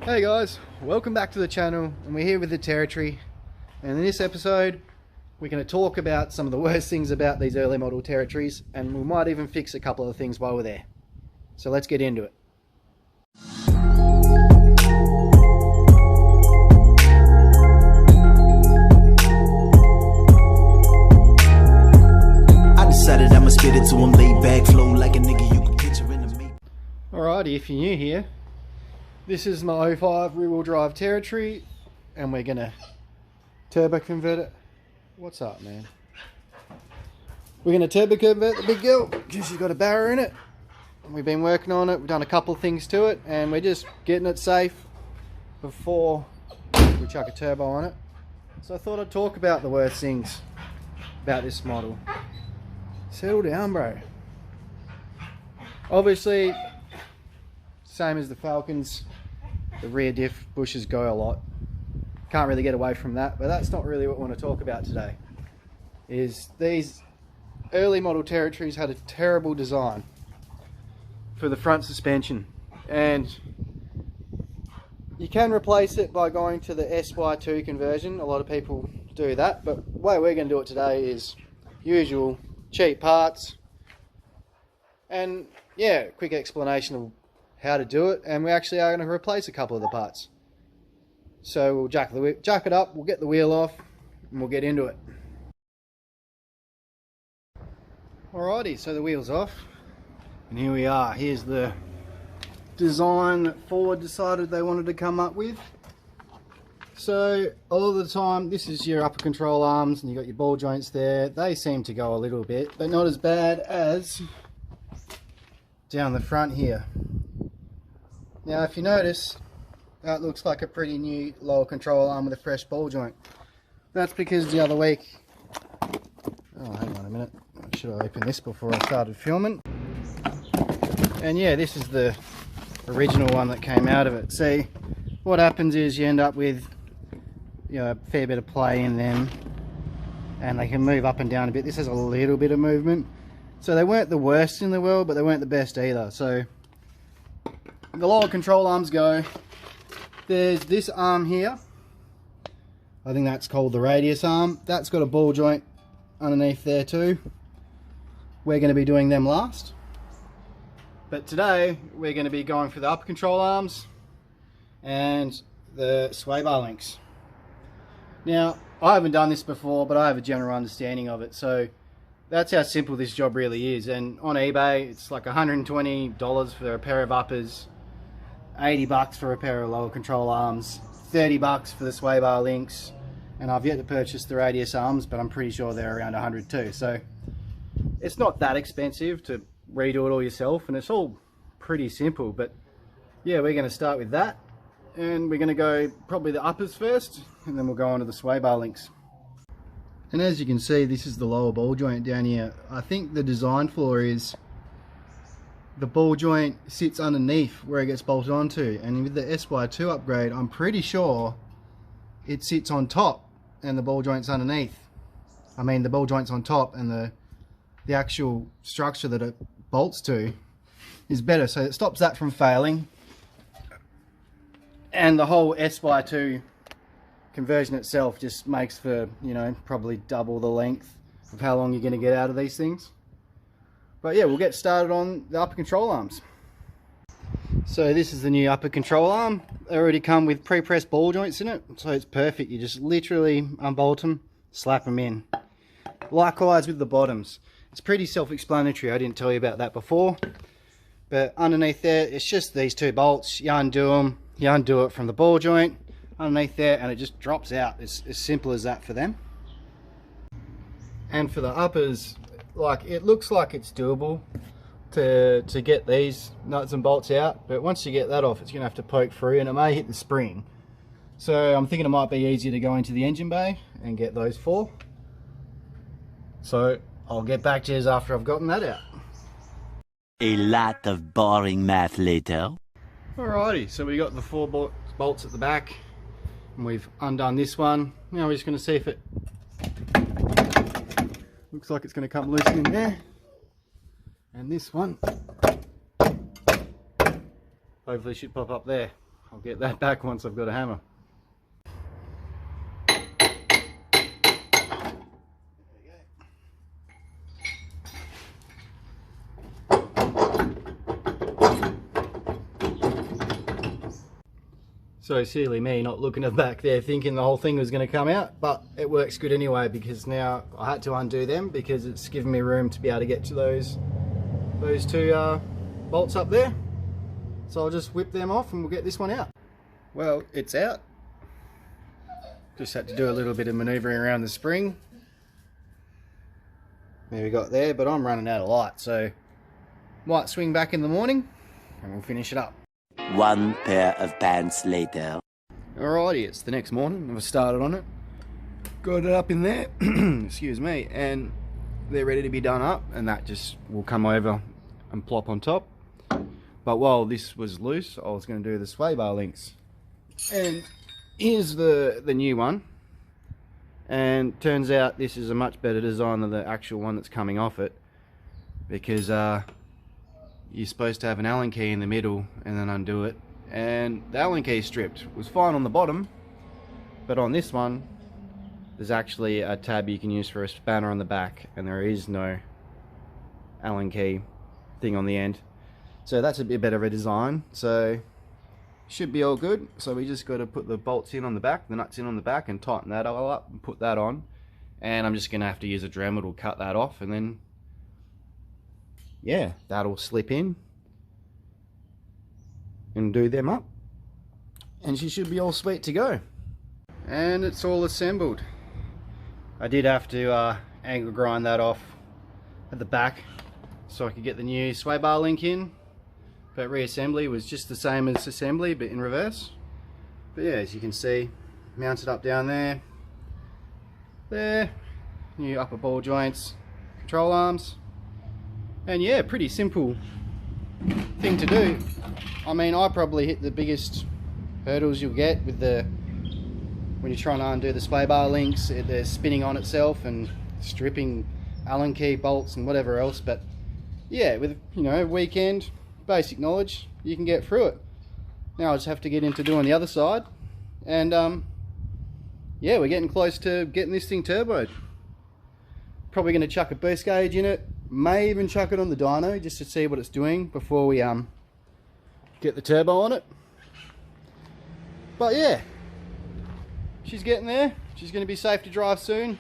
Hey guys, welcome back to the channel, and we're here with the Territory, and in this episode we're going to talk about some of the worst things about these early model Territories, and we might even fix a couple of things while we're there. So let's get into it. I decided I'ma spit it to him, laid back, flow like a nigga you can picture in the meat. Alrighty, if you're new here, this is my 05 rear-wheel drive Territory, and we're going to turbo convert it. What's up, man? We're going to turbo convert the big girl because she's got a barrier in it. We've been working on it, we've done a couple of things to it, and we're just getting it safe before we chuck a turbo on it. So I thought I'd talk about the worst things about this model. Settle down, bro. Obviously, same as the Falcons, the rear diff bushes go a lot. Can't really get away from that, but that's not really what I want to talk about today. Is these early model Territories had a terrible design for the front suspension, and you can replace it by going to the SY2 conversion. A lot of people do that, but the way we're going to do it today is usual cheap parts, and yeah, quick explanation of how to do it, and we actually are going to replace a couple of the parts. So we'll jack it up, we'll get the wheel off, and we'll get into it. Alrighty, so the wheel's off, and here we are. Here's the design that Ford decided they wanted to come up with. So a lot of the time, this is your upper control arms, and you've got your ball joints there. They seem to go a little bit, but not as bad as down the front here. Now if you notice, that looks like a pretty new lower control arm with a fresh ball joint. That's because the other week, oh hang on a minute, should I open this before I started filming? And yeah, this is the original one that came out of it. See, what happens is you end up with, you know, a fair bit of play in them, and they can move up and down a bit. This has a little bit of movement. So they weren't the worst in the world, but they weren't the best either. So the lower control arms go. There's this arm here. I think that's called the radius arm. That's got a ball joint underneath there too. We're going to be doing them last. But today we're going to be going for the upper control arms and the sway bar links. Now, I haven't done this before, but I have a general understanding of it. So that's how simple this job really is. And on eBay, it's like $120 for a pair of uppers, $80 for a pair of lower control arms, $30 for the sway bar links, and I've yet to purchase the radius arms, but I'm pretty sure they're around 100 too. So it's not that expensive to redo it all yourself, and it's all pretty simple. But yeah, we're going to start with that, and we're going to go probably the uppers first, and then we'll go on to the sway bar links. And as you can see, this is the lower ball joint down here. I think the design flaw is the ball joint sits underneath where it gets bolted onto, and with the SY2 upgrade, I'm pretty sure it sits on top and the ball joint's underneath. I mean, the ball joint's on top, and the actual structure that it bolts to is better, so it stops that from failing. And the whole SY2 conversion itself just makes for, you know, probably double the length of how long you're going to get out of these things. But yeah, we'll get started on the upper control arms. So this is the new upper control arm. They already come with pre-pressed ball joints in it, so it's perfect. You just literally unbolt them, slap them in. Likewise with the bottoms. It's pretty self-explanatory. I didn't tell you about that before. But underneath there, it's just these two bolts. You undo them, you undo it from the ball joint underneath there, and it just drops out. It's as simple as that for them. And for the uppers, like, it looks like it's doable to get these nuts and bolts out, but once you get that off, it's gonna have to poke through, and it may hit the spring. So I'm thinking it might be easier to go into the engine bay and get those four. So I'll get back to you after I've gotten that out. A lot of boring math later. Alrighty, so we got the four bolts at the back, and we've undone this one. Now we're just going to see if it looks like it's going to come loose in there. And this one hopefully should pop up there. I'll get that back once I've got a hammer. So silly me not looking at the back there thinking the whole thing was going to come out, but it works good anyway because now I had to undo them because it's given me room to be able to get to those two bolts up there. So I'll just whip them off and we'll get this one out. Well, it's out. Just had to do a little bit of manoeuvring around the spring. There we got there, but I'm running out of light, so might swing back in the morning and we'll finish it up. One pair of pants later. Alrighty, it's the next morning. I've started on it. Got it up in there, excuse me, and they're ready to be done up, and that just will come over and plop on top. But while this was loose, I was going to do the sway bar links. And here's the new one. And turns out this is a much better design than the actual one that's coming off it. Because you're supposed to have an Allen key in the middle and then undo it. And the Allen key stripped was fine on the bottom. But on this one, there's actually a tab you can use for a spanner on the back. And there is no Allen key thing on the end. So that's a bit better of a design, so should be all good. So we just got to put the bolts in on the back, the nuts in on the back, and tighten that all up and put that on. And I'm just going to have to use a Dremel to cut that off, and then yeah, that'll slip in and do them up, and she should be all sweet to go. And it's all assembled. I did have to angle grind that off at the back so I could get the new sway bar link in. But reassembly was just the same as assembly, but in reverse. But yeah, as you can see, mounted up down there. There, new upper ball joints, control arms. And yeah, pretty simple thing to do. I mean, I probably hit the biggest hurdles you'll get with when you're trying to undo the sway bar links. They're spinning on itself and stripping Allen key bolts and whatever else. But yeah, with, you know, weekend, basic knowledge, you can get through it. Now I just have to get into doing the other side, and yeah, we're getting close to getting this thing turboed. Probably going to chuck a boost gauge in it, may even chuck it on the dyno just to see what it's doing before we get the turbo on it. But yeah, she's getting there. She's going to be safe to drive soon,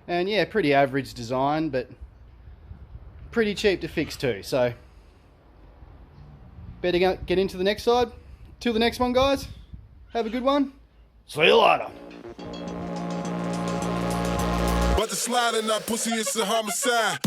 and yeah, pretty average design, but pretty cheap to fix too. So better get into the next side. Till the next one, guys. Have a good one. See you later. But the slide in that pussy is a homicide.